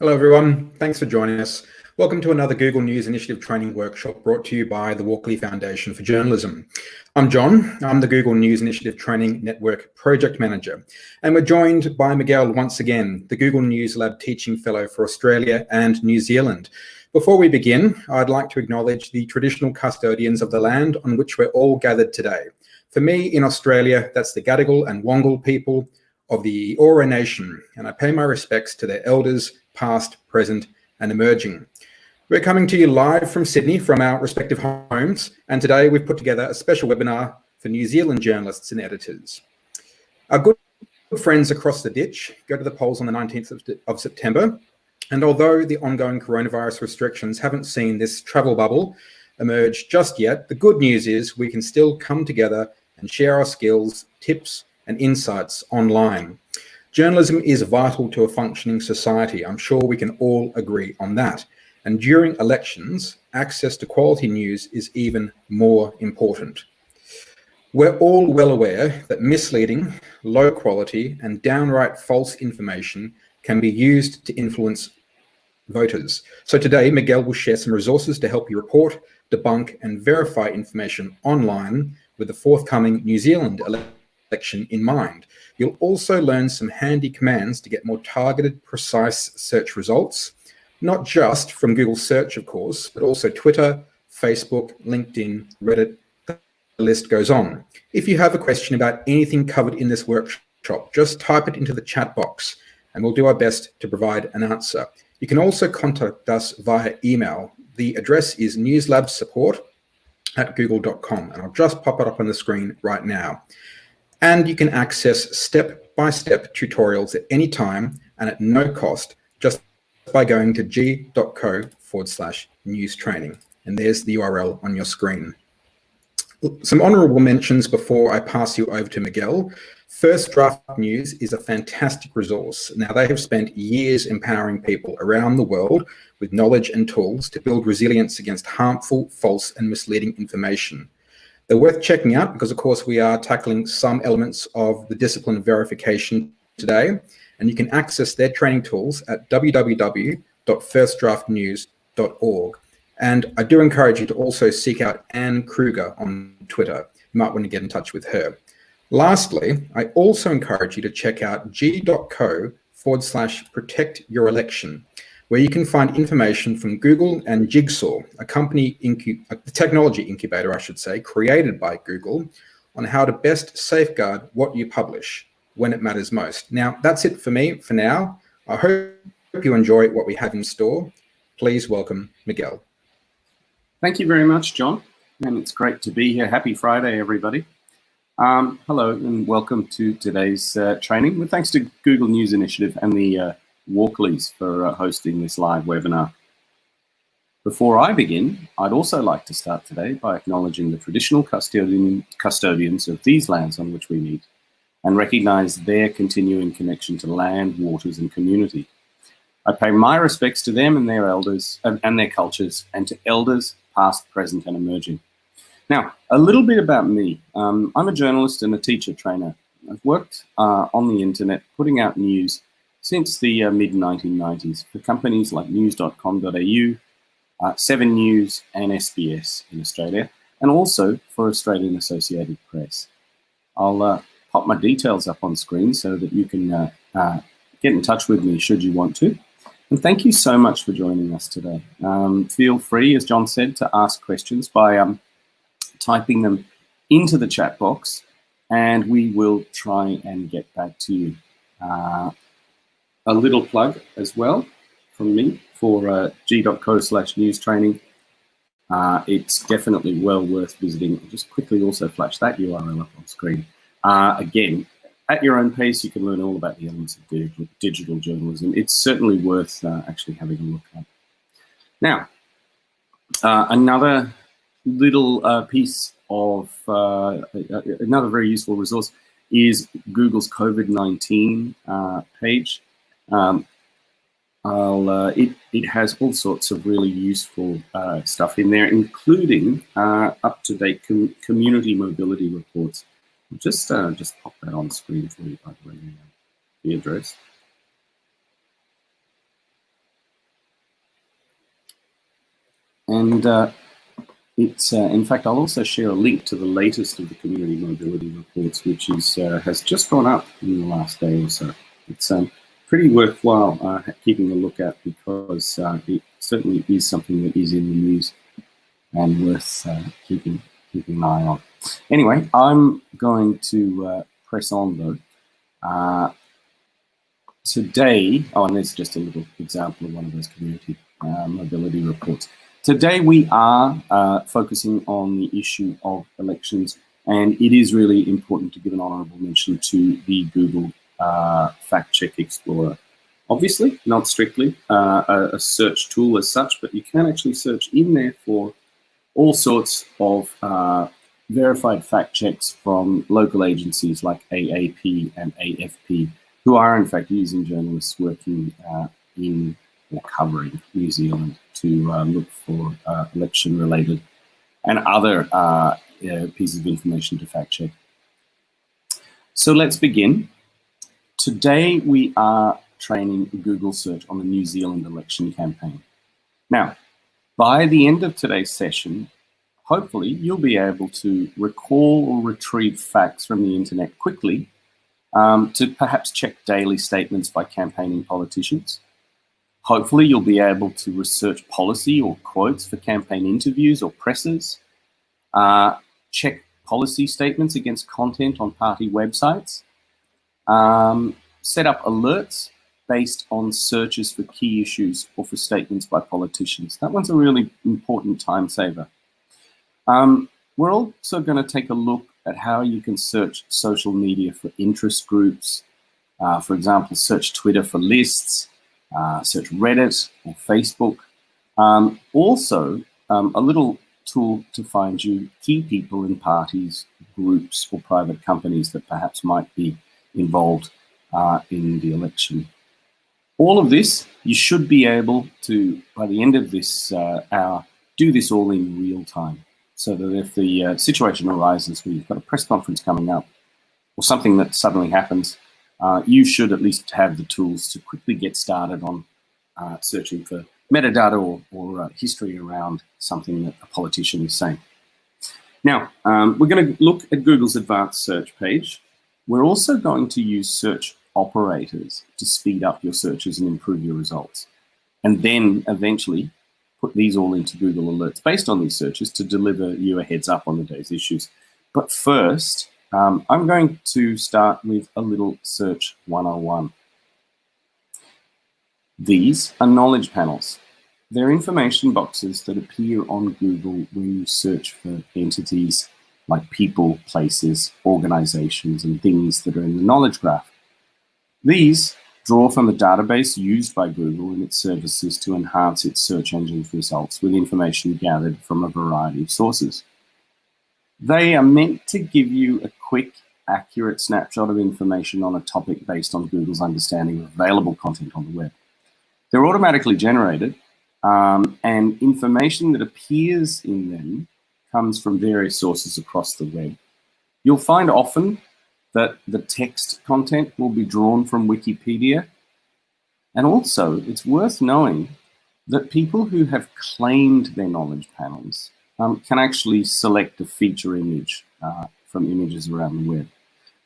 Hello, everyone. Thanks for joining us. Welcome to another Google News Initiative training workshop brought to you by the Walkley Foundation for Journalism. I'm John. I'm the Google News Initiative Training Network Project Manager. And we're joined by Miguel once again, the Google News Lab Teaching Fellow for Australia and New Zealand. Before we begin, I'd like to acknowledge the traditional custodians of the land on which we're all gathered today. For me, in Australia, that's the Gadigal and Wangal people of the Eora Nation, and I pay my respects to their elders, past, present, and emerging. We're coming to you live from Sydney from our respective homes, and today we've put together a special webinar for New Zealand journalists and editors. Our good friends across the ditch go to the polls on the 19th of September, and although the ongoing coronavirus restrictions haven't seen this travel bubble emerge just yet, the good news is we can still come together and share our skills, tips, and insights online. Journalism is vital to a functioning society. I'm sure we can all agree on that. And during elections, access to quality news is even more important. We're all well aware that misleading, low quality, and downright false information can be used to influence voters. So today, Miguel will share some resources to help you report, debunk, and verify information online with the forthcoming New Zealand election in mind. You'll also learn some handy commands to get more targeted, precise search results, not just from Google search, of course, but also Twitter, Facebook, LinkedIn, Reddit, the list goes on. If you have a question about anything covered in this workshop, just type it into the chat box and we'll do our best to provide an answer. You can also contact us via email. The address is newslabsupport@google.com, and I'll just pop it up on the screen right now. And you can access step-by-step tutorials at any time and at no cost just by going to g.co/news training. And there's the URL on your screen. Some honorable mentions before I pass you over to Miguel. First Draft News is a fantastic resource. Now, they have spent years empowering people around the world with knowledge and tools to build resilience against harmful, false, and misleading information. They're worth checking out because, of course, we are tackling some elements of the discipline of verification today, and you can access their training tools at www.firstdraftnews.org. And I do encourage you to also seek out Anne Kruger on Twitter. You might want to get in touch with her. Lastly, I also encourage you to check out g.co/protectyourelection, where you can find information from Google and Jigsaw, a technology incubator, I should say, created by Google, on how to best safeguard what you publish when it matters most. Now, that's it for me for now. I hope you enjoy what we have in store. Please welcome Miguel. Thank you very much, John, and it's great to be here. Happy Friday, everybody. Hello and welcome to today's training, with thanks to Google News Initiative and the Walkleys for hosting this live webinar. Before I begin, I'd also like to start today by acknowledging the traditional custodians of these lands on which we meet and recognise their continuing connection to land, waters and community. I pay my respects to them and their elders and their cultures, and to elders past, present and emerging. Now, a little bit about me. I'm a journalist and a teacher trainer. I've worked on the internet, putting out news since the mid-1990s for companies like news.com.au, 7 News and SBS in Australia, and also for Australian Associated Press. I'll pop my details up on screen so that you can get in touch with me should you want to. And thank you so much for joining us today. Feel free, as John said, to ask questions by typing them into the chat box, and we will try and get back to you. A little plug as well from me for g.co/news training. It's definitely well worth visiting. I'll just quickly also flash that URL up on screen. Again, at your own pace, you can learn all about the elements of digital journalism. It's certainly worth actually having a look at. Now, another little piece of another very useful resource is Google's COVID-19 page. It has all sorts of really useful stuff in there, including up-to-date community mobility reports. Just pop that on screen for you, by the way, the address. And in fact, I'll also share a link to the latest of the community mobility reports, which has just gone up in the last day or so. It's pretty worthwhile keeping a look at, because it certainly is something that is in the news and worth keeping an eye on. Anyway, I'm going to press on though. Today, and there's just a little example of one of those community mobility reports. Today we are focusing on the issue of elections, and it is really important to give an honourable mention to the Google Fact Check Explorer. Obviously, not strictly a search tool as such, but you can actually search in there for all sorts of verified fact checks from local agencies like AAP and AFP, who are in fact using journalists working in or covering New Zealand to look for election-related and other pieces of information to fact check. So let's begin. Today we are training Google search on the New Zealand election campaign. Now, by the end of today's session, hopefully you'll be able to recall or retrieve facts from the internet quickly to perhaps check daily statements by campaigning politicians. Hopefully you'll be able to research policy or quotes for campaign interviews or presses, check policy statements against content on party websites, set up alerts based on searches for key issues or for statements by politicians. That one's a really important time saver. We're also going to take a look at how you can search social media for interest groups. For example, search Twitter for lists, search Reddit or Facebook. Also, a little tool to find you key people in parties, groups, or private companies that perhaps might be involved in the election. All of this, you should be able to, by the end of this hour, do this all in real time, so that if the situation arises where you've got a press conference coming up or something that suddenly happens, you should at least have the tools to quickly get started on searching for metadata or history around something that a politician is saying. Now, we're going to look at Google's advanced search page. We're also going to use search operators to speed up your searches and improve your results. And then eventually put these all into Google Alerts based on these searches to deliver you a heads up on the day's issues. But first, I'm going to start with a little search 101. These are knowledge panels. They're information boxes that appear on Google when you search for entities like people, places, organizations, and things that are in the knowledge graph. These draw from a database used by Google and its services to enhance its search engine's results with information gathered from a variety of sources. They are meant to give you a quick, accurate snapshot of information on a topic based on Google's understanding of available content on the web. They're automatically generated, and information that appears in them comes from various sources across the web. You'll find often that the text content will be drawn from Wikipedia. And also, it's worth knowing that people who have claimed their knowledge panels can actually select a feature image from images around the web.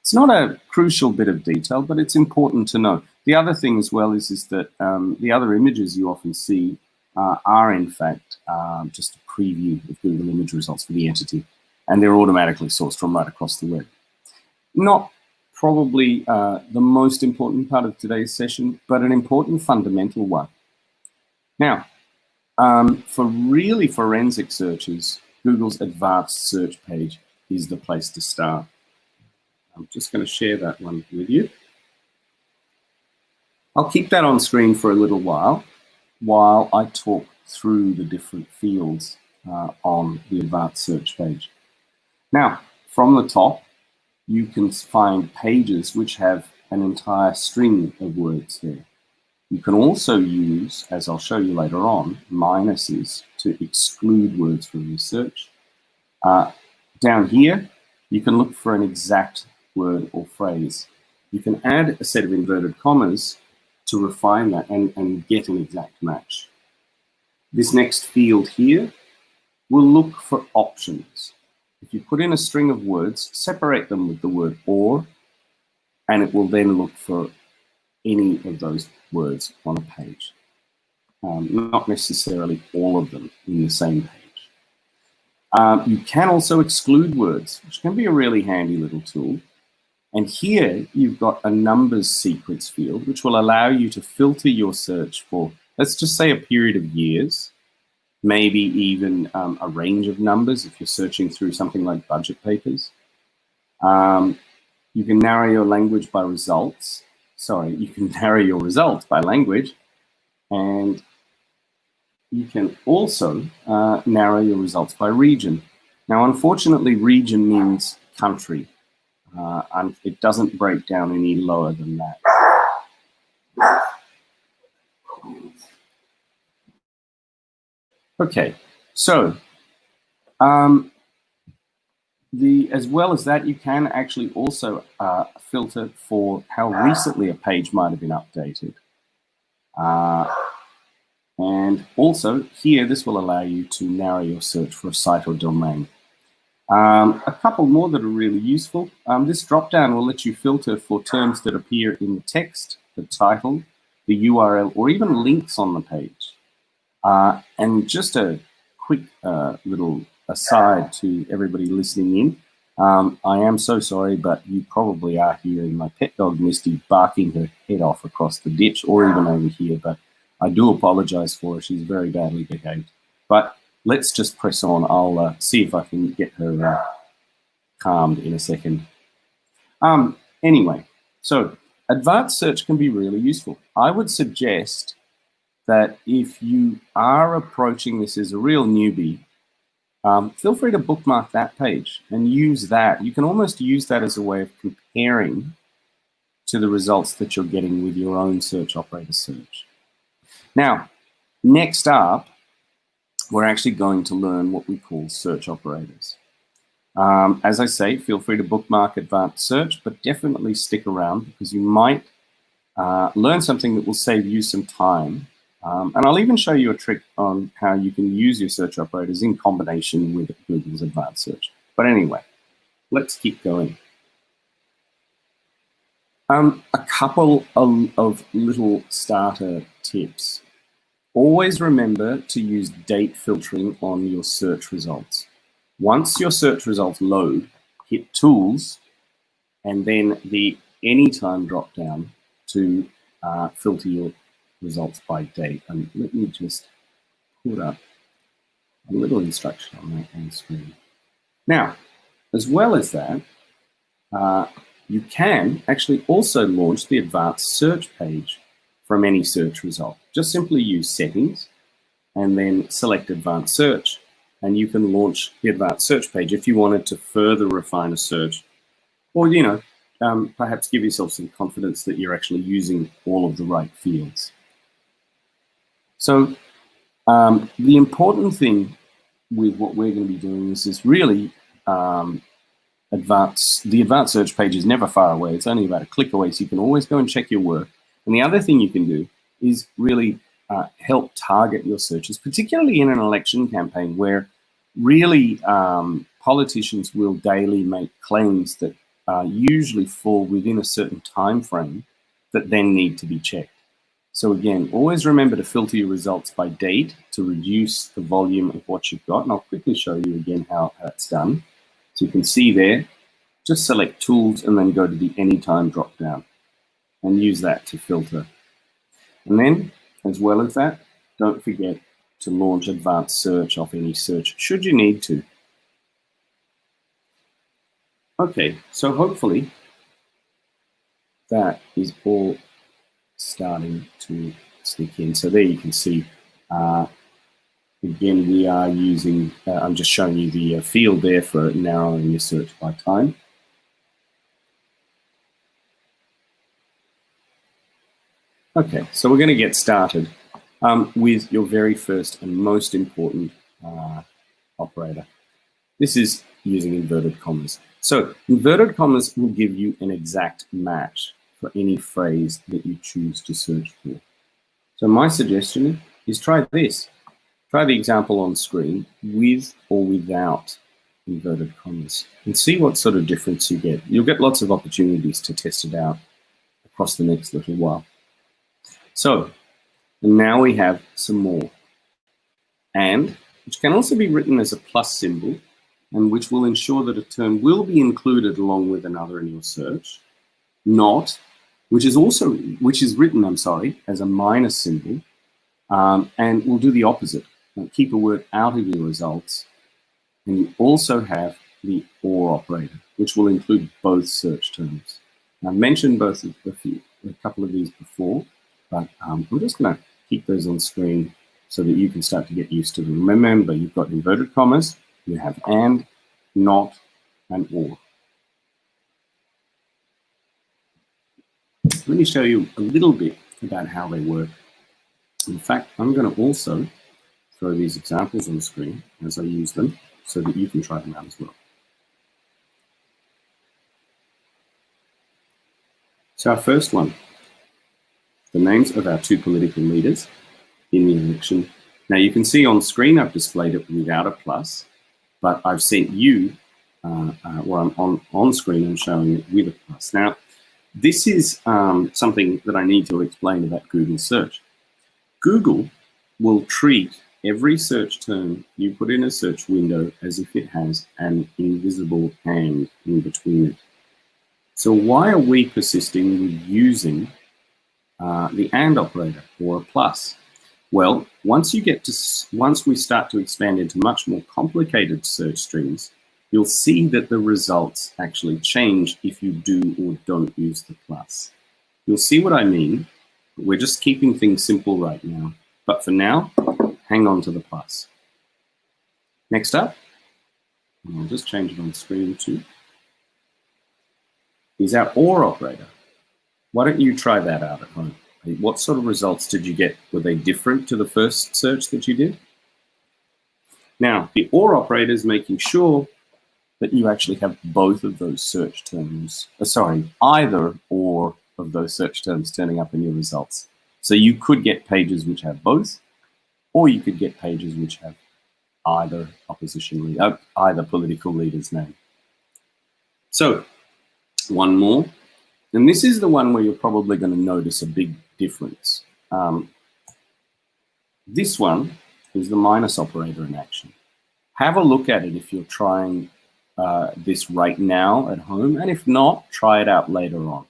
It's not a crucial bit of detail, but it's important to know. The other thing as well is that the other images you often see are in fact just a preview of Google image results for the entity, and they're automatically sourced from right across the web. Not probably the most important part of today's session, but an important fundamental one. Now, for really forensic searches, Google's advanced search page is the place to start. I'm just going to share that one with you. I'll keep that on screen for a little while I talk through the different fields on the advanced search page. Now, from the top, you can find pages which have an entire string of words there. You can also use, as I'll show you later on, minuses to exclude words from your search. Down here, you can look for an exact word or phrase. You can add a set of inverted commas to refine that and get an exact match. This next field here will look for options. If you put in a string of words, separate them with the word or, and it will then look for any of those words on a page. Not necessarily all of them in the same page. You can also exclude words, which can be a really handy little tool. And here you've got a numbers sequence field, which will allow you to filter your search for, let's just say, a period of years, maybe even a range of numbers if you're searching through something like budget papers. You can narrow your language by results. Sorry, you can narrow your results by language, and you can also narrow your results by region. Now, unfortunately, region means country, and it doesn't break down any lower than that. Okay, so as well as that, you can actually also filter for how recently a page might have been updated. And also here, this will allow you to narrow your search for a site or domain. A couple more that are really useful. This drop-down will let you filter for terms that appear in the text, the title, the URL, or even links on the page. And just a quick little aside to everybody listening in. I am so sorry, but you probably are hearing my pet dog Misty barking her head off across the ditch or even over here, but I do apologize for her. She's very badly behaved. But let's just press on. I'll see if I can get her calmed in a second. Anyway, so advanced search can be really useful. I would suggest that if you are approaching this as a real newbie, feel free to bookmark that page and use that. You can almost use that as a way of comparing to the results that you're getting with your own search operator search. Now, next up, we're actually going to learn what we call search operators. As I say, feel free to bookmark advanced search, but definitely stick around because you might learn something that will save you some time. And I'll even show you a trick on how you can use your search operators in combination with Google's advanced search. But anyway, let's keep going. A couple of little starter tips. Always remember to use date filtering on your search results. Once your search results load, hit Tools and then the Anytime drop-down to filter your results by date. And let me just put up a little instruction on that on the screen. Now, as well as that, you can actually also launch the advanced search page from any search result. Just simply use settings and then select advanced search, and you can launch the advanced search page if you wanted to further refine a search, or perhaps give yourself some confidence that you're actually using all of the right fields. So the important thing with what we're going to be doing is really the advanced search page is never far away. It's only about a click away, so you can always go and check your work. And the other thing you can do is really help target your searches, particularly in an election campaign where really politicians will daily make claims that usually fall within a certain time frame that then need to be checked. So again, always remember to filter your results by date to reduce the volume of what you've got. And I'll quickly show you again how that's done. So you can see there, just select Tools and then go to the Anytime drop-down and use that to filter. And then, as well as that, don't forget to launch advanced search off any search, should you need to. Okay, so hopefully that is all starting to stick in. So there you can see, again, we are using, I'm just showing you the field there for narrowing your search by time. Okay, so we're going to get started with your very first and most important operator. This is using inverted commas. So inverted commas will give you an exact match for any phrase that you choose to search for. So my suggestion is try this. Try the example on screen with or without inverted commas and see what sort of difference you get. You'll get lots of opportunities to test it out across the next little while. So now we have some more. And, which can also be written as a plus symbol, and which will ensure that a term will be included along with another in your search. Not, which is written, as a minus symbol, and we'll do the opposite. Keep a word out of your results. And you also have the OR operator, which will include both search terms. And I've mentioned a couple of these before, but I'm just going to keep those on screen so that you can start to get used to them. Remember, you've got inverted commas, you have and, not, and or. Let me show you a little bit about how they work. In fact, I'm going to also throw these examples on the screen as I use them so that you can try them out as well. So our first one, the names of our two political leaders in the election. Now you can see on screen I've displayed it without a plus, but I've sent you, I'm on screen and showing it with a plus. Now, this is something that I need to explain about Google search. Google will treat every search term you put in a search window as if it has an invisible and in between it. So why are we persisting with using the and operator or a plus? Well, once we start to expand into much more complicated search strings, you'll see that the results actually change if you do or don't use the plus. You'll see what I mean. We're just keeping things simple right now. But for now, hang on to the plus. Next up, and I'll just change it on screen too, is our OR operator. Why don't you try that out at home? What sort of results did you get? Were they different to the first search that you did? Now, the OR operator is making sure that you actually have both of those search terms, either or of those search terms turning up in your results. So you could get pages which have both, or you could get pages which have either either political leader's name. So one more, and this is the one where you're probably going to notice a big difference. This one is the minus operator in action. Have a look at it if you're trying this right now at home, and if not, try it out later on.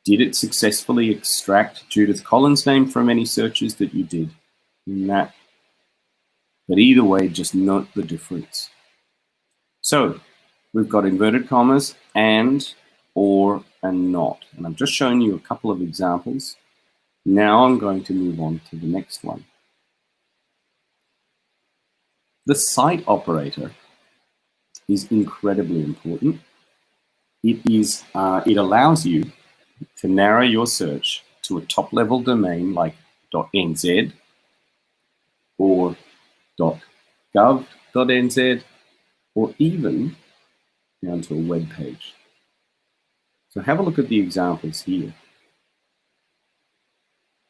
Did it successfully extract Judith Collins' name from any searches that you did in that? But either way, just note the difference. So we've got inverted commas and, or, and not. And I've just shown you a couple of examples. Now I'm going to move on to the next one. The cite operator is incredibly important. It allows you to narrow your search to a top-level domain like .nz or .gov.nz or even down to a web page. So have a look at the examples here.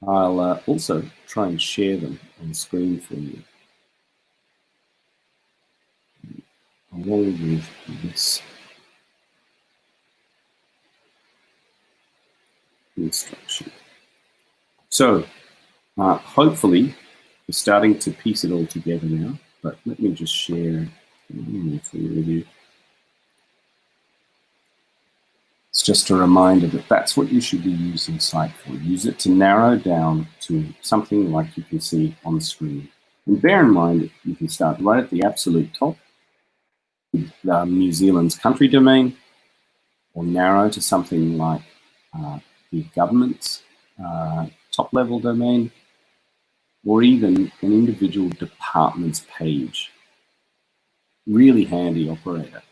I'll also try and share them on screen for you. Along with this instruction. So hopefully we're starting to piece it all together now, but let me just share with you. It's just a reminder that that's what you should be using cite for. Use it to narrow down to something like you can see on the screen. And bear in mind, you can start right at the absolute top with New Zealand's country domain, or narrow to something like the government's top-level domain, or even an individual department's page. Really handy operator.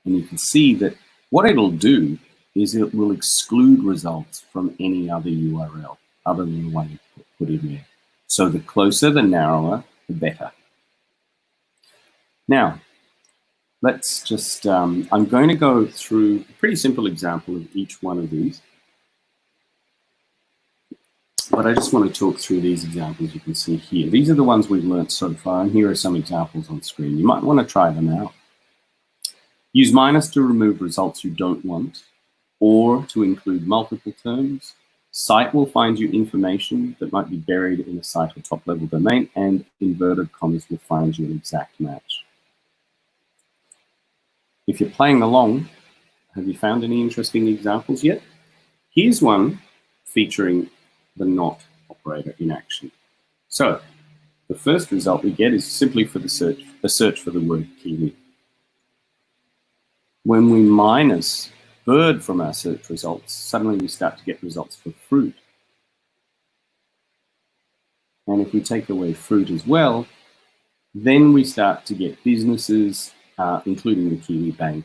And you can see that what it'll do is it will exclude results from any other URL other than the one you put in there. So the closer, the narrower, the better. Now, let's just, I'm going to go through a pretty simple example of each one of these. But I just want to talk through these examples you can see here. These are the ones we've learned so far, and here are some examples on screen. You might want to try them out. Use minus to remove results you don't want, or to include multiple terms. Cite will find you information that might be buried in a site or top-level domain, and inverted commas will find you an exact match. If you're playing along, have you found any interesting examples yet? Here's one featuring the not operator in action. So the first result we get is simply for a search for the word kiwi. When we minus bird from our search results, suddenly we start to get results for fruit. And if we take away fruit as well, then we start to get businesses, including the Kiwi Bank,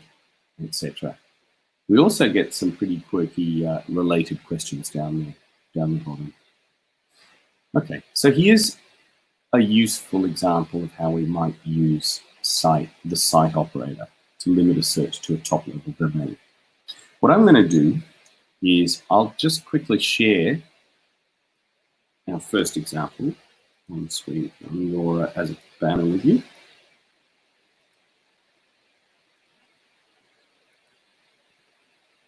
etc. We also get some pretty quirky related questions down the bottom. Okay, so here's a useful example of how we might use the cite operator to limit a search to a top-level domain. What I'm going to do is I'll just quickly share our first example on screen as a banner with you.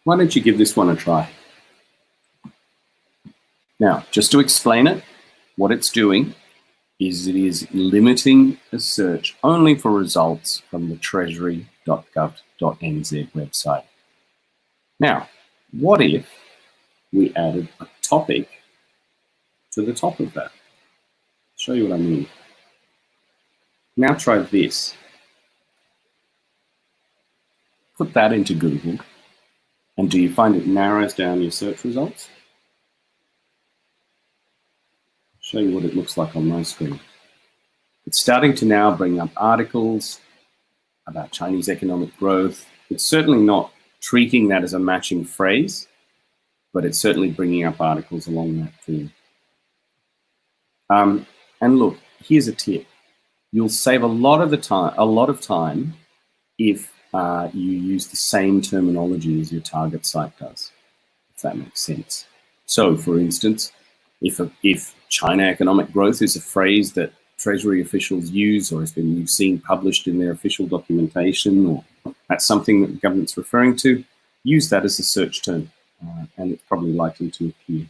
Why don't you give this one a try? Now, just to explain it, what it's doing is it is limiting a search only for results from the treasury.gov.nz website. Now, what if we added a topic to the top of that? I'll show you what I mean. Now try this. Put that into Google, and do you find it narrows down your search results? I'll show you what it looks like on my screen. It's starting to now bring up articles about Chinese economic growth. It's certainly not treating that as a matching phrase, but it's certainly bringing up articles along that theme. And look, here's a tip. You'll save a lot of time if you use the same terminology as your target site does, if that makes sense. So, for instance, if China economic growth is a phrase that Treasury officials use or has been seen published in their official documentation, or that's something that the government's referring to, use that as a search term, and it's probably likely to appear.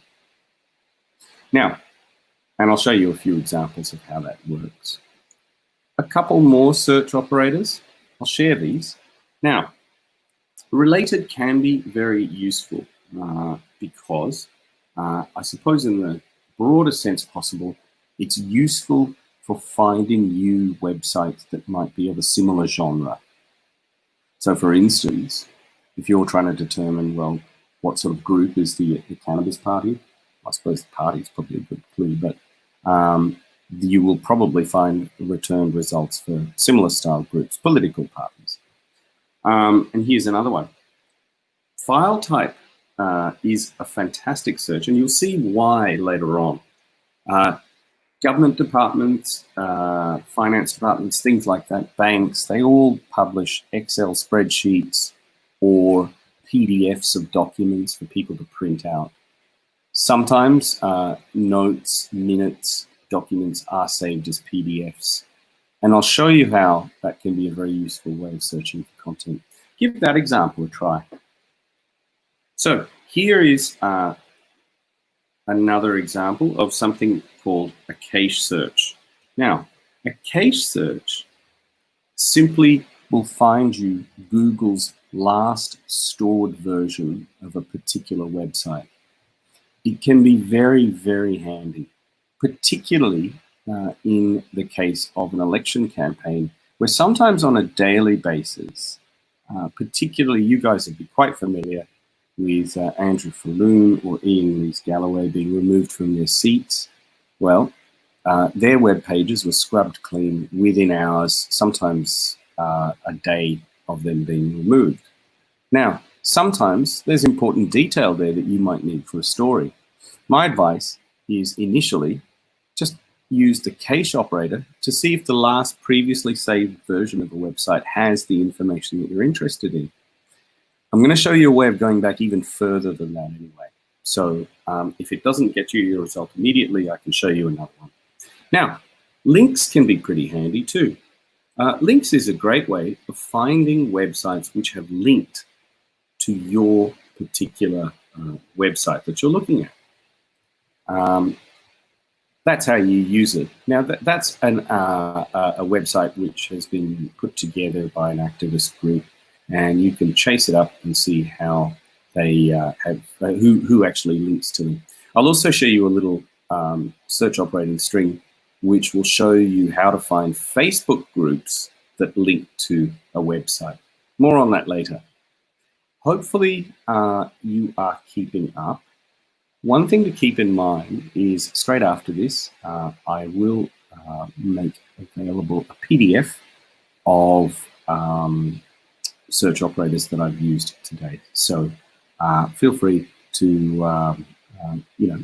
Now, and I'll show you a few examples of how that works. A couple more search operators. I'll share these. Now, related can be very useful because I suppose in the broadest sense possible, it's useful for finding new websites that might be of a similar genre. So for instance, if you're trying to determine, well, what sort of group is the Cannabis Party? I suppose the party is probably a good clue, but you will probably find returned results for similar style groups, political parties. And here's another one. File type is a fantastic search, and you'll see why later on. Government departments, finance departments, things like that, banks, they all publish Excel spreadsheets or PDFs of documents for people to print out. Sometimes notes, minutes, documents are saved as PDFs. And I'll show you how that can be a very useful way of searching for content. Give that example a try. So here is another example of something called a cache search. Now, a cache search simply will find you Google's last stored version of a particular website. It can be very, very handy, particularly in the case of an election campaign, where sometimes on a daily basis, particularly you guys would be quite familiar with Andrew Falloon or Ian Rees-Galloway being removed from their seats. Well, their web pages were scrubbed clean within hours, sometimes a day of them being removed. Now, sometimes there's important detail there that you might need for a story. My advice is initially just use the cache operator to see if the last previously saved version of a website has the information that you're interested in. I'm going to show you a way of going back even further than that anyway. So if it doesn't get you your result immediately, I can show you another one. Now, links can be pretty handy too. Links is a great way of finding websites which have linked to your particular website that you're looking at. That's how you use it. Now, that's a website which has been put together by an activist group, and you can chase it up and see how they who actually links to them. I'll also show you a little search operating string which will show you how to find Facebook groups that link to a website. More on that later. Hopefully you are keeping up. One thing to keep in mind is straight after this, I will make available a PDF of search operators that I've used today. So feel free to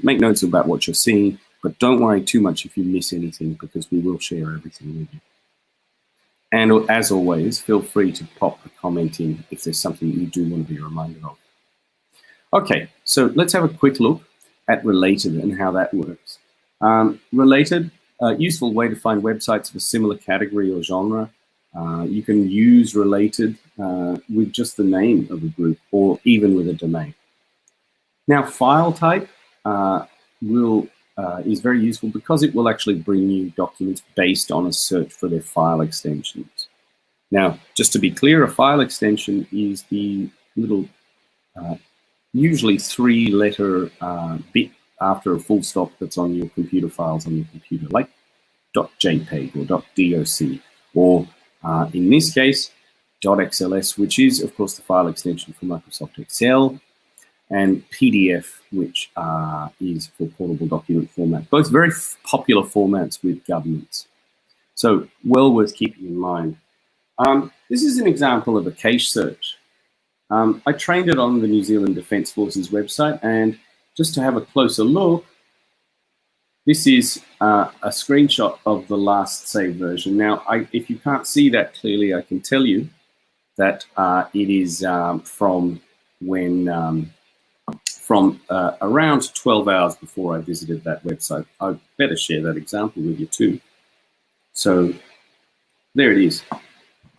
make notes about what you're seeing, but don't worry too much if you miss anything, because we will share everything with you. And as always, feel free to pop a comment in if there's something you do want to be reminded of. Okay, so let's have a quick look at Related and how that works. Related, a useful way to find websites of a similar category or genre. You can use Related with just the name of a group or even with a domain. Now, file type is very useful because it will actually bring you documents based on a search for their file extensions. Now, just to be clear, a file extension is the little usually 3-letter bit after a full stop that's on your computer files on your computer, like .jpeg or .doc, or in this case, .xls, which is, of course, the file extension for Microsoft Excel, and PDF, which is for portable document format. Both very popular formats with governments. So well worth keeping in mind. This is an example of a cache search. I trained it on the New Zealand Defence Force's website, and just to have a closer look, this is a screenshot of the last saved version. Now, if you can't see that clearly, I can tell you that it is from when around 12 hours before I visited that website. I'd better share that example with you too. So there it is.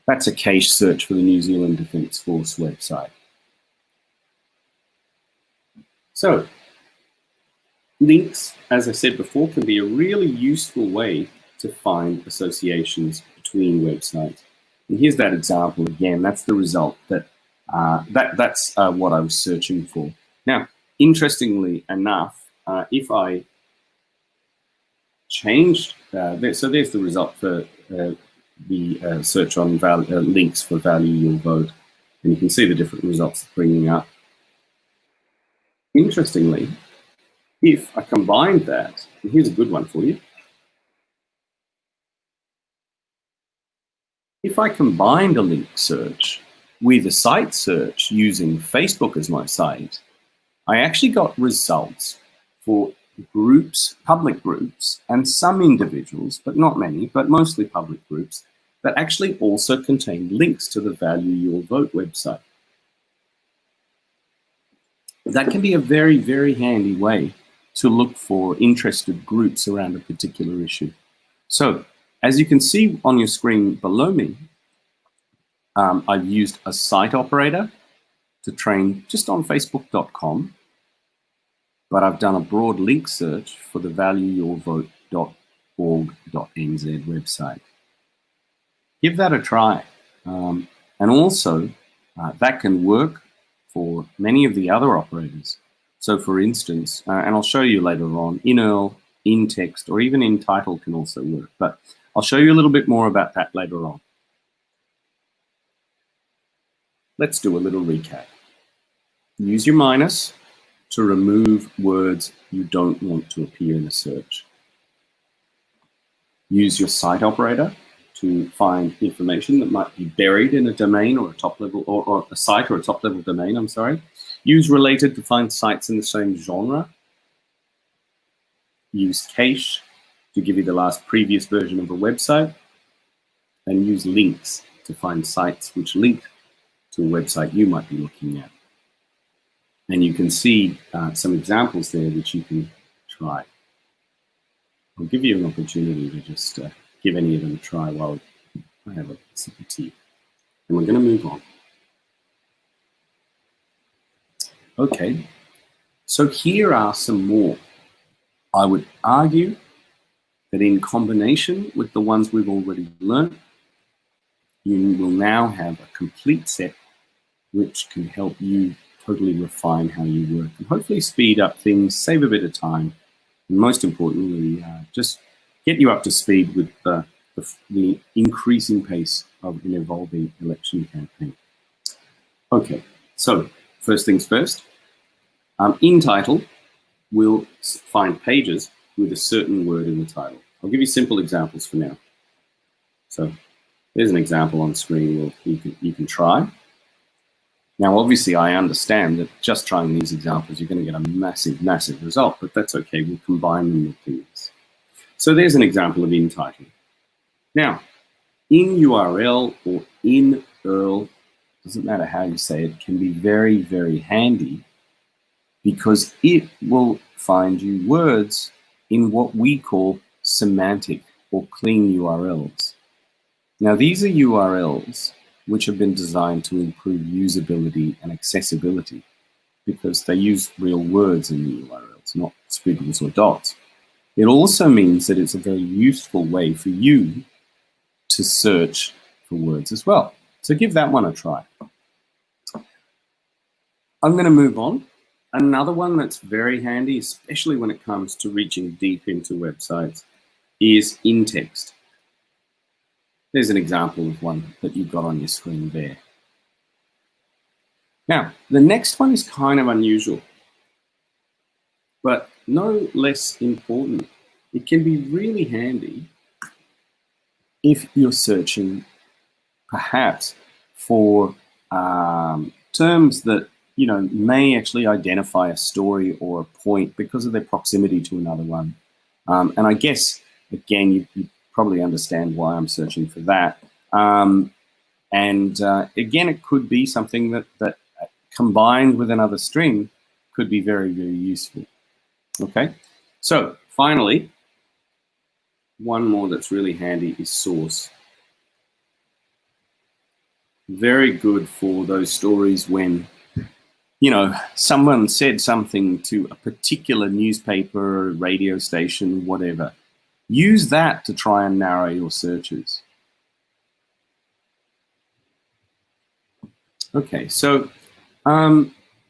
That's a cache search for the New Zealand Defence Force website. So links, as I said before, can be a really useful way to find associations between websites. And here's that example again. That's the result that's what I was searching for. Now, interestingly enough, if I changed, so there's the result for the search on links for value your vote, and you can see the different results bringing up. Interestingly, if I combined that, and here's a good one for you. If I combined a link search with a site search using Facebook as my site, I actually got results for groups, public groups, and some individuals, but not many, but mostly public groups, that actually also contained links to the Value Your Vote website. That can be a very, very handy way to look for interested groups around a particular issue. So, as you can see on your screen below me, I've used a site operator to train just on Facebook.com, but I've done a broad link search for the valueyourvote.org.nz website. Give that a try. And also, that can work for many of the other operators. So for instance, and I'll show you later on, in URL, in text, or even in title can also work. But I'll show you a little bit more about that later on. Let's do a little recap. Use your minus to remove words you don't want to appear in a search. Use your site operator to find information that might be buried in a domain or a top level, or a site or a top level domain, I'm sorry. Use Related to find sites in the same genre. Use cache to give you the last previous version of a website. And use links to find sites which link to a website you might be looking at. And you can see some examples there which you can try. I'll give you an opportunity to just give any of them a try while I have a sip of tea. And we're going to move on. Okay, so here are some more. I would argue that in combination with the ones we've already learned, you will now have a complete set which can help you totally refine how you work and hopefully speed up things, save a bit of time, and most importantly, just get you up to speed with the increasing pace of an evolving election campaign. Okay, so first things first, in title, we'll find pages with a certain word in the title. I'll give you simple examples for now. So there's an example on screen you can try. Now, obviously, I understand that just trying these examples, you're going to get a massive, massive result, but that's okay. We'll combine them with things. So there's an example of in title. Now, in URL or in URL, doesn't matter how you say it, can be very, very handy because it will find you words in what we call semantic or clean URLs. Now, these are URLs which have been designed to improve usability and accessibility because they use real words in the URLs, not squiggles or dots. It also means that it's a very useful way for you to search for words as well. So give that one a try. I'm going to move on. Another one that's very handy, especially when it comes to reaching deep into websites, is in text. There's an example of one that you've got on your screen there. Now, the next one is kind of unusual, but no less important. It can be really handy if you're searching perhaps for terms that may actually identify a story or a point because of their proximity to another one. And I guess, again, you probably understand why I'm searching for that. Again, it could be something that combined with another string could be very, very useful. Okay, so finally, one more that's really handy is source. Very good for those stories when someone said something to a particular newspaper, radio station, whatever. Use that to try and narrow your searches. Okay, so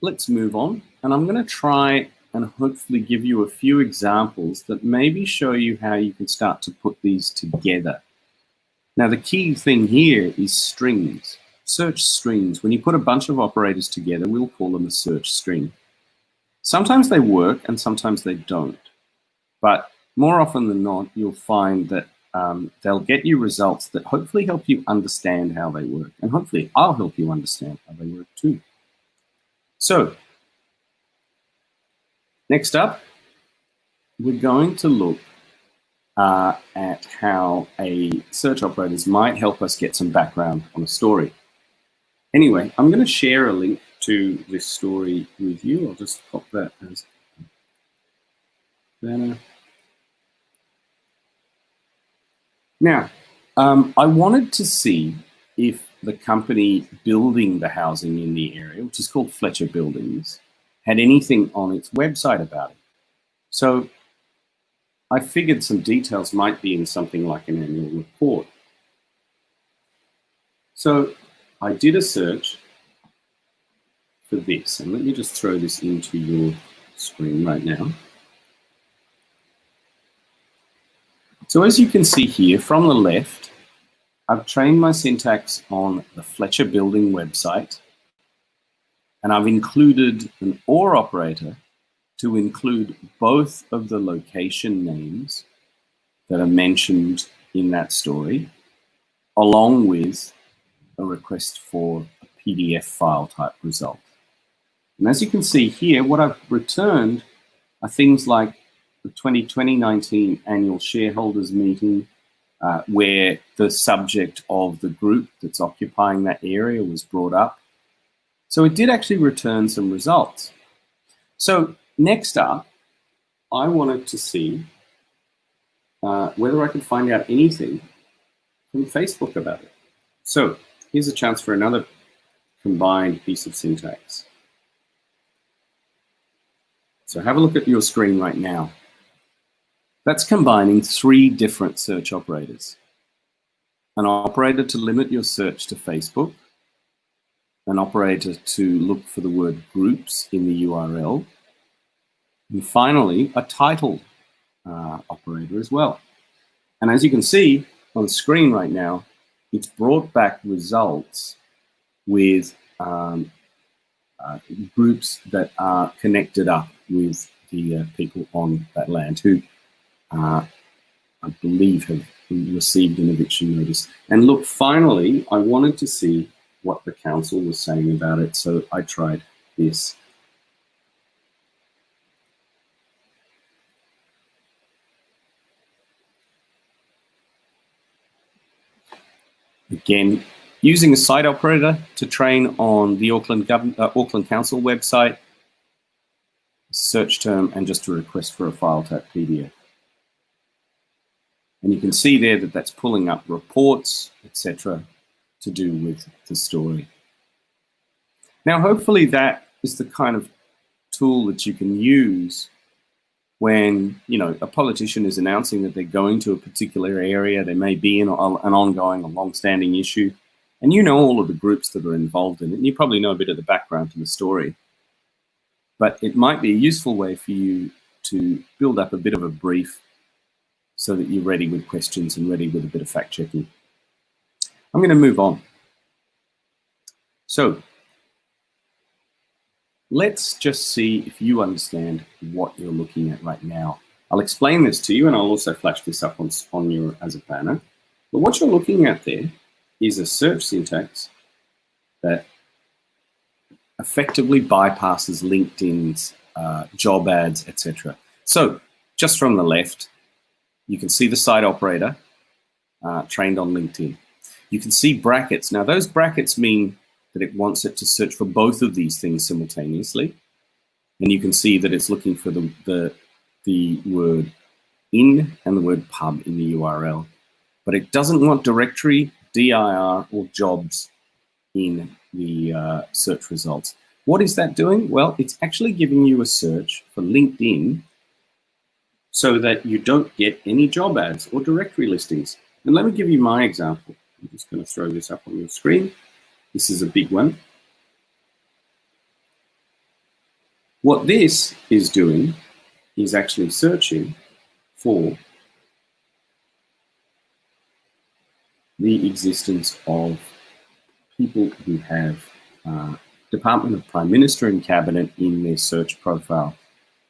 let's move on. And I'm going to try and hopefully give you a few examples that maybe show you how you can start to put these together. Now, the key thing here is strings. Search strings. When you put a bunch of operators together, we'll call them a search string. Sometimes they work and sometimes they don't. But more often than not, you'll find that they'll get you results that hopefully help you understand how they work. And hopefully I'll help you understand how they work too. So next up, we're going to look at how search operators might help us get some background on a story. Anyway, I'm going to share a link to this story with you. I'll just pop that as a banner. Now, I wanted to see if the company building the housing in the area, which is called Fletcher Buildings, had anything on its website about it. So I figured some details might be in something like an annual report. So I did a search for this, and let me just throw this into your screen right now. So as you can see here from the left, I've trained my syntax on the Fletcher Building website, and I've included an OR operator to include both of the location names that are mentioned in that story, along with a request for a PDF file type result. And as you can see here, what I've returned are things like the 2019 annual shareholders meeting, where the subject of the group that's occupying that area was brought up. So it did actually return some results. So next up, I wanted to see whether I could find out anything from Facebook about it. So here's a chance for another combined piece of syntax. So have a look at your screen right now. That's combining 3 different search operators. An operator to limit your search to Facebook, an operator to look for the word groups in the URL, and finally, a title operator as well. And as you can see on the screen right now, it's brought back results with groups that are connected up with the people on that land who I believe have received an eviction notice. And look, finally, I wanted to see what the council was saying about it, so I tried this. Again, using a site operator to train on the Auckland Council website, search term, and just a request for a file type PDF. And you can see there that that's pulling up reports, etc., to do with the story. Now, hopefully that is the kind of tool that you can use when, you know, a politician is announcing that they're going to a particular area. There may be an ongoing or long-standing issue, and you know all of the groups that are involved in it, and you probably know a bit of the background to the story. But it might be a useful way for you to build up a bit of a brief so that you're ready with questions and ready with a bit of fact-checking. I'm going to move on. So let's just see if you understand what you're looking at right now. I'll explain this to you, and I'll also flash this up on your as a banner. But what you're looking at there is a search syntax that effectively bypasses LinkedIn's job ads, etc. So just from the left, you can see the site operator trained on LinkedIn. You can see brackets. Now, those brackets mean that it wants it to search for both of these things simultaneously. And you can see that it's looking for the word in and the word pub in the URL. But it doesn't want directory, dir, or jobs in the search results. What is that doing? Well, it's actually giving you a search for LinkedIn so that you don't get any job ads or directory listings. And let me give you my example. I'm just going to throw this up on your screen. This is a big one. What this is doing is actually searching for the existence of people who have Department of Prime Minister and Cabinet in their search profile.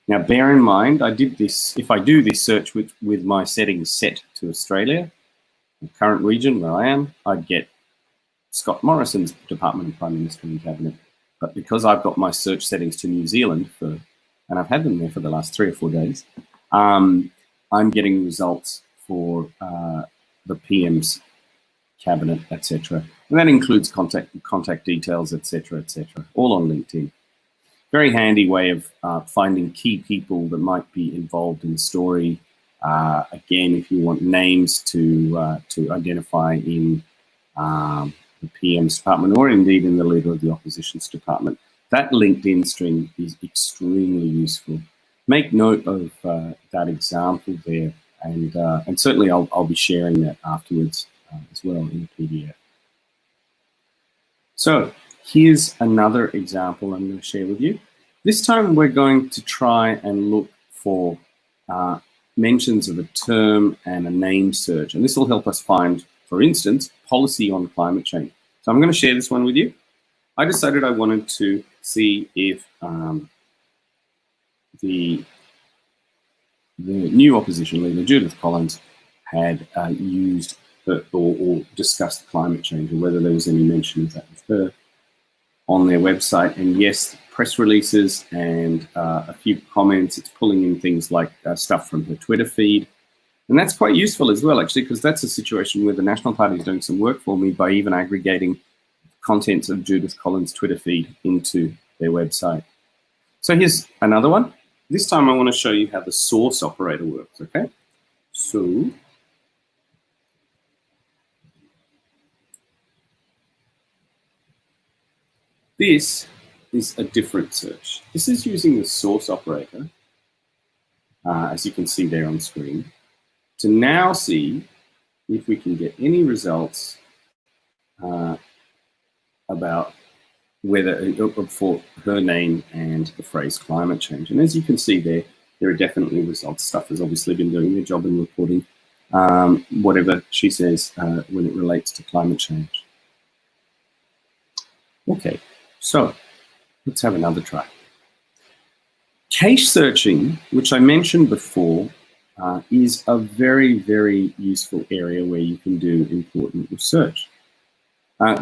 Now, bear in mind, I did this, if I do this search with my settings set to Australia, the current region where I am, I'd get Scott Morrison's Department of Prime Minister and Cabinet. But because I've got my search settings to New Zealand, and I've had them there for the last 3 or 4 days, I'm getting results for the PM's Cabinet, etc. And that includes contact details, etc., all on LinkedIn. Very handy way of finding key people that might be involved in the story. Again, if you want names to identify in the PM's department, or indeed in the leader of the opposition's department, that LinkedIn string is extremely useful. Make note of that example there, and certainly I'll be sharing that afterwards as well in the PDF. So here's another example I'm going to share with you. This time we're going to try and look for mentions of a term and a name search, and this will help us find, for instance, policy on climate change. So I'm going to share this one with you. I decided I wanted to see if the new opposition leader, Judith Collins, had used or discussed climate change, or whether there was any mention of that with her on their website. And yes, press releases and a few comments. It's pulling in things like stuff from her Twitter feed. And that's quite useful as well, actually, because that's a situation where the National Party is doing some work for me by even aggregating contents of Judith Collins' Twitter feed into their website. So here's another one. This time I want to show you how the source operator works, okay? So this is a different search. This is using the source operator, as you can see there on screen, to now see if we can get any results about whether for her name and the phrase climate change. And as you can see there are definitely results. Stuff has obviously been doing their job in reporting whatever she says when it relates to climate change. Okay, so let's have another try. Cache searching, which I mentioned before, is a very, very useful area where you can do important research.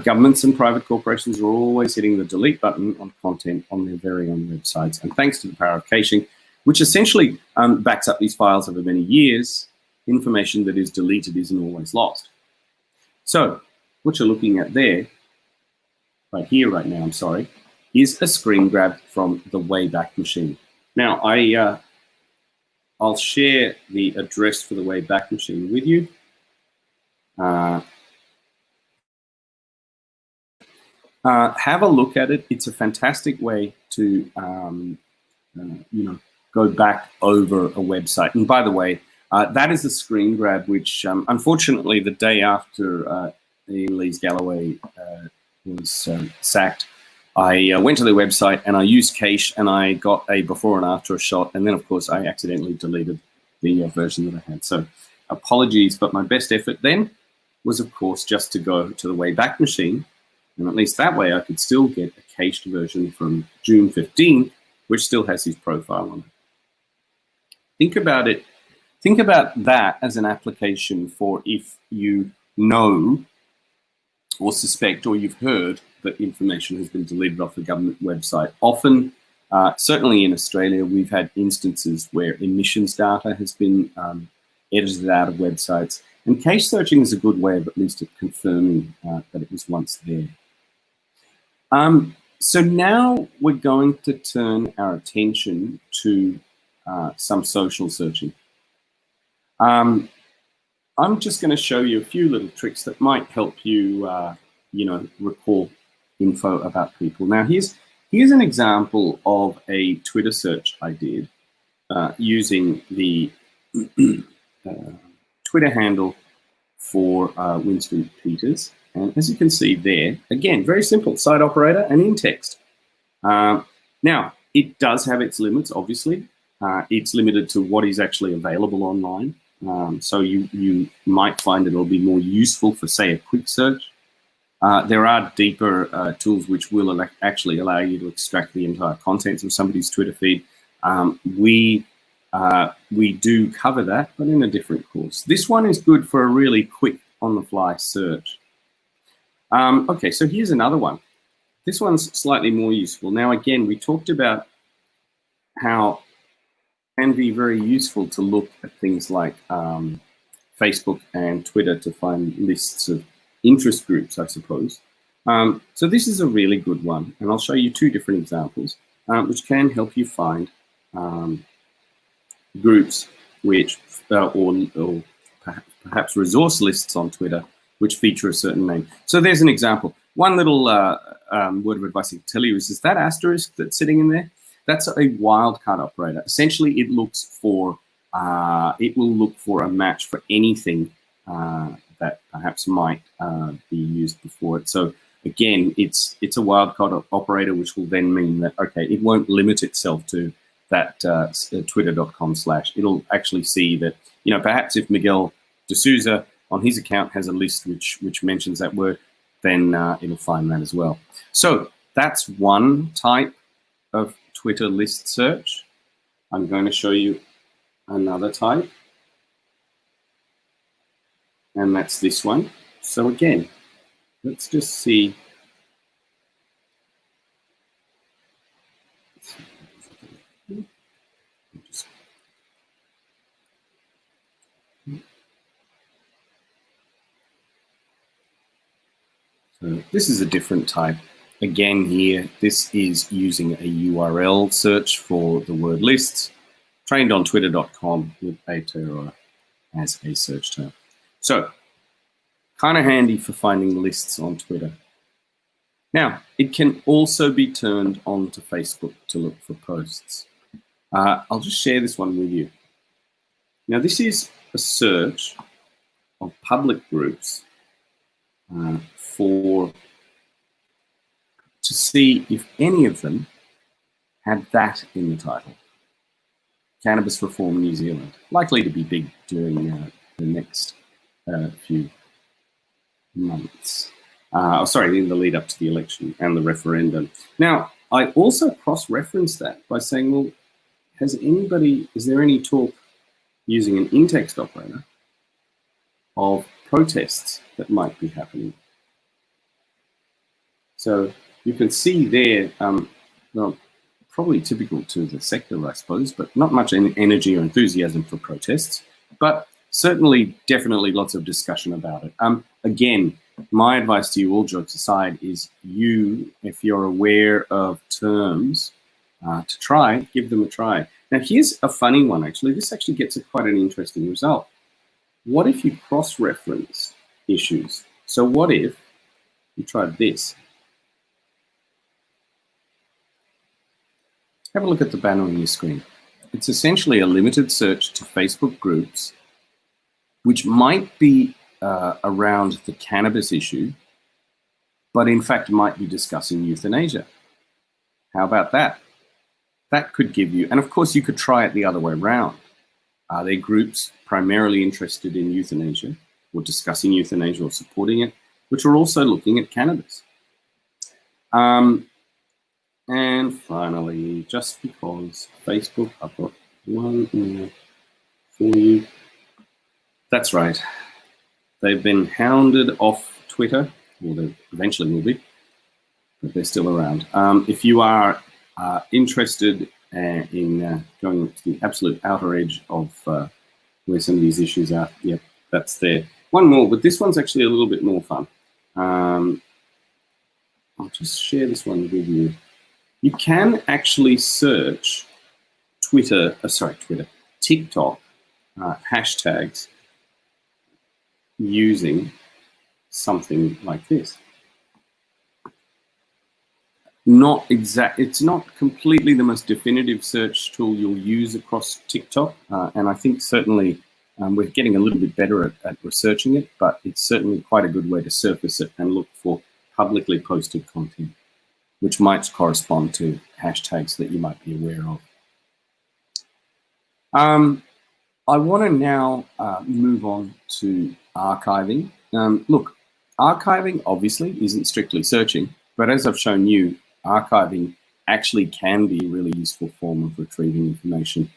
Governments and private corporations are always hitting the delete button on content on their very own websites. And thanks to the power of caching, which essentially backs up these files over many years, information that is deleted isn't always lost. So what you're looking at there, right here, right now, I'm sorry, is a screen grab from the Wayback Machine. Now, I'll share the address for the Wayback Machine with you. Have a look at it. It's a fantastic way to, go back over a website. And by the way, that is a screen grab, which unfortunately the day after Ian Lees-Galloway was sacked, I went to the website and I used cache and I got a before and after a shot. And then of course I accidentally deleted the version that I had. So apologies, but my best effort then was of course just to go to the Wayback Machine. And at least that way I could still get a cached version from June 15th, which still has his profile on it. Think about it. Think about that as an application for if you know or suspect or you've heard that information has been deleted off the government website. Often, certainly in Australia, we've had instances where emissions data has been edited out of websites. And cache searching is a good way of at least confirming that it was once there. So now we're going to turn our attention to some social searching. I'm just going to show you a few little tricks that might help you, recall info about people. Now, here's an example of a Twitter search I did using the Twitter handle for Winston Peters. And as you can see there, again, very simple, site operator and in text. Now, it does have its limits, obviously. It's limited to what is actually available online. So you might find it'll be more useful for, say, a quick search. There are deeper tools which will actually allow you to extract the entire contents of somebody's Twitter feed. We do cover that, but in a different course. This one is good for a really quick on-the-fly search. Okay, so here's another one. This one's slightly more useful. Now, again, we talked about how it can be very useful to look at things like Facebook and Twitter to find lists of interest groups, I suppose. So this is a really good one, and I'll show you two different examples, which can help you find groups which, or perhaps resource lists on Twitter, which feature a certain name. So there's an example. One little word of advice I can tell you is that asterisk that's sitting in there, that's a wildcard operator. Essentially, it looks for, it will look for a match for anything that perhaps might be used before it. So again, it's a wildcard operator, which will then mean that, okay, it won't limit itself to that twitter.com/. It'll actually see that, perhaps if Miguel D'Souza on his account has a list which mentions that word, then it'll find that as well. So that's one type of Twitter list search. I'm going to show you another type, and that's this one. So again, let's just see. So this is a different type. again here, this is using a URL search for the word lists, trained on twitter.com with Aotearoa as a search term. So, kind of handy for finding lists on Twitter. Now, it can also be turned on to Facebook to look for posts. I'll just share this one with you. Now, this is a search of public groups to see if any of them had that in the title. Cannabis Reform New Zealand, likely to be big during the next few months. In the lead up to the election and the referendum. Now, I also cross-referenced that by saying, well, is there any talk using an in-text operator of protests that might be happening? So you can see there, well, probably typical to the sector, I suppose, but not much energy or enthusiasm for protests, but certainly, definitely lots of discussion about it. Again, my advice to you, all jokes aside, is if you're aware of terms to give them a try. Now, here's a funny one, actually. This actually gets quite an interesting result. What if you cross-reference issues? So what if you tried this? Have a look at the banner on your screen. It's essentially a limited search to Facebook groups, which might be around the cannabis issue, but in fact might be discussing euthanasia. How about that? That could give you, and of course you could try it the other way around. Are there groups primarily interested in euthanasia or discussing euthanasia or supporting it, which are also looking at cannabis? And finally, just because Facebook, I've got one more for you. That's right. They've been hounded off Twitter, or they eventually will be, but they're still around. If you are interested in going to the absolute outer edge of where some of these issues are, yep, that's there. One more, but this one's actually a little bit more fun. I'll just share this one with you. You can actually search TikTok hashtags using something like this. It's not completely the most definitive search tool you'll use across TikTok, and I think certainly we're getting a little bit better at researching it, but it's certainly quite a good way to surface it and look for publicly posted content, which might correspond to hashtags that you might be aware of. I want to now move on to archiving. Look, archiving obviously isn't strictly searching, but as I've shown you, archiving actually can be a really useful form of retrieving information.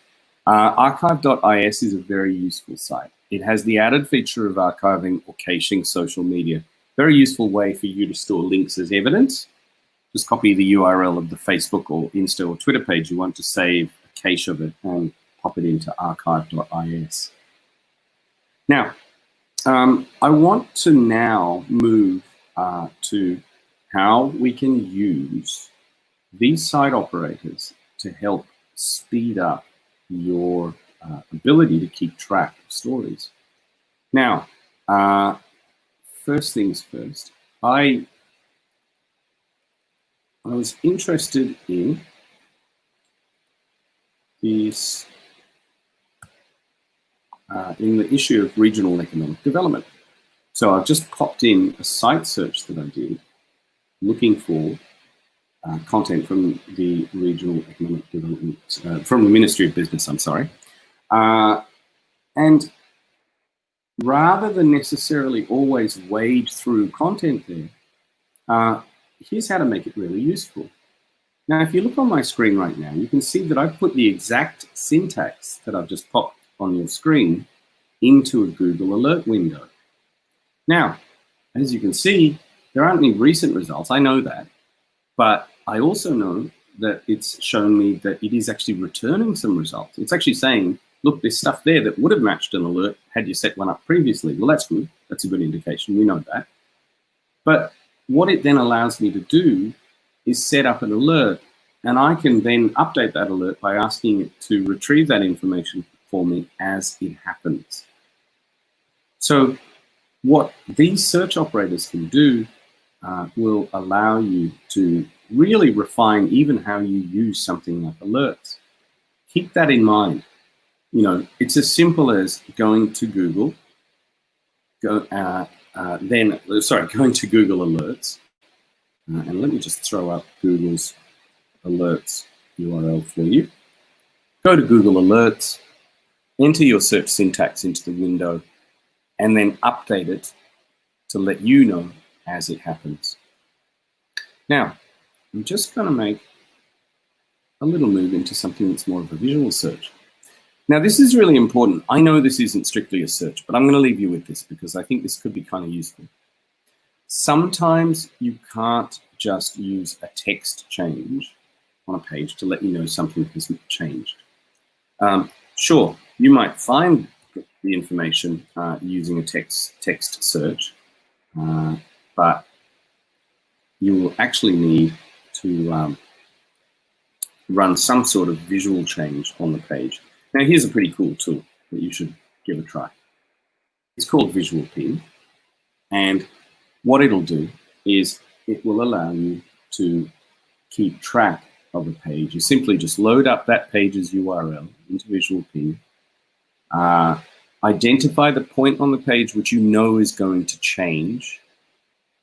Archive.is is a very useful site. It has the added feature of archiving or caching social media. Very useful way for you to store links as evidence. Just copy the URL of the Facebook or Insta or Twitter page you want to save a cache of it and pop it into archive.is. Now, I want to now move to how we can use these site operators to help speed up your ability to keep track of stories. Now, first things first, I was interested in this, in the issue of regional economic development. So I've just popped in a site search that I did looking for content from the regional economic development, from the Ministry of Business, I'm sorry. And rather than necessarily always wade through content there, here's how to make it really useful. Now, if you look on my screen right now, you can see that I've put the exact syntax that I've just popped on your screen into a Google Alert window. Now, as you can see, there aren't any recent results. I know that, but I also know that it's shown me that it is actually returning some results. It's actually saying, look, there's stuff there that would have matched an alert had you set one up previously. Well, that's good. That's a good indication. We know that. But what it then allows me to do is set up an alert, and I can then update that alert by asking it to retrieve that information for me as it happens. So what these search operators can do will allow you to really refine even how you use something like alerts. Keep that in mind. You know, it's as simple as going to Google, going to Google Alerts, and let me just throw up Google's Alerts URL for you. Go to Google Alerts, enter your search syntax into the window, and then update it to let you know as it happens. Now, I'm just going to make a little move into something that's more of a visual search. Now, this is really important. I know this isn't strictly a search, but I'm going to leave you with this because I think this could be kind of useful. Sometimes you can't just use a text change on a page to let you know something has changed. Sure, you might find the information using a text search, but you will actually need to run some sort of visual change on the page. Now, here's a pretty cool tool that you should give a try. It's called Visual Pin, and what it'll do is it will allow you to keep track of a page. You simply just load up that page's URL into Visual Pin, identify the point on the page which you know is going to change,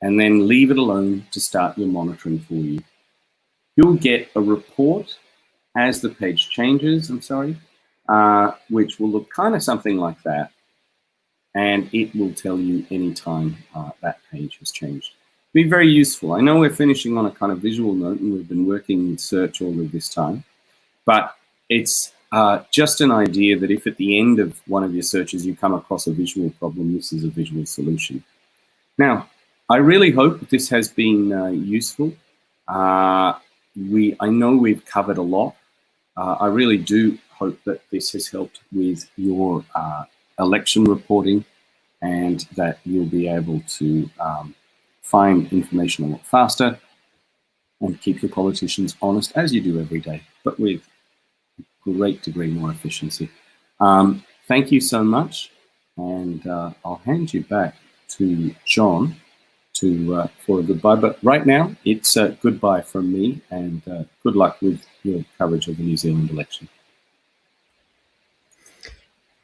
and then leave it alone to start your monitoring for you. You'll get a report as the page changes, which will look kind of something like that, and it will tell you anytime that page has changed. Be very useful. I know we're finishing on a kind of visual note, and we've been working with search all of this time, but it's just an idea that if at the end of one of your searches you come across a visual problem, this is a visual solution. Now, I really hope that this has been useful. I know we've covered a lot. I really do hope that this has helped with your election reporting and that you'll be able to find information a lot faster and keep your politicians honest, as you do every day, but with a great degree more efficiency. Thank you so much, and I'll hand you back to John for a goodbye. But right now, it's a goodbye from me, and good luck with your coverage of the New Zealand election.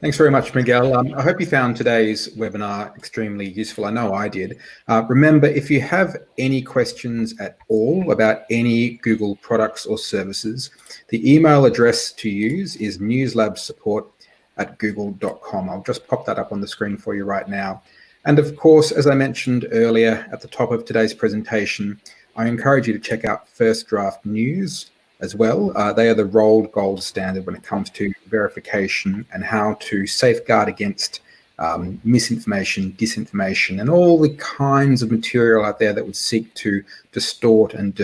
Thanks very much, Miguel. I hope you found today's webinar extremely useful. I know I did. Remember, if you have any questions at all about any Google products or services, the email address to use is newslabsupport@google.com. I'll just pop that up on the screen for you right now. And of course, as I mentioned earlier at the top of today's presentation, I encourage you to check out First Draft News as well. They are the rolled gold standard when it comes to verification and how to safeguard against misinformation, disinformation, and all the kinds of material out there that would seek to distort and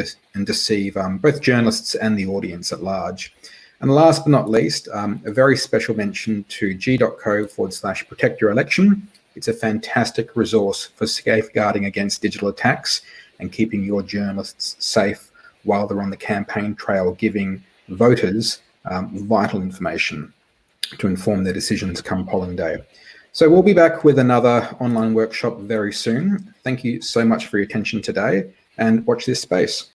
deceive both journalists and the audience at large. And last but not least, a very special mention to g.co/protectyourelection. It's a fantastic resource for safeguarding against digital attacks and keeping your journalists safe while they're on the campaign trail, giving voters vital information to inform their decisions come polling day. So we'll be back with another online workshop very soon. Thank you so much for your attention today, and watch this space.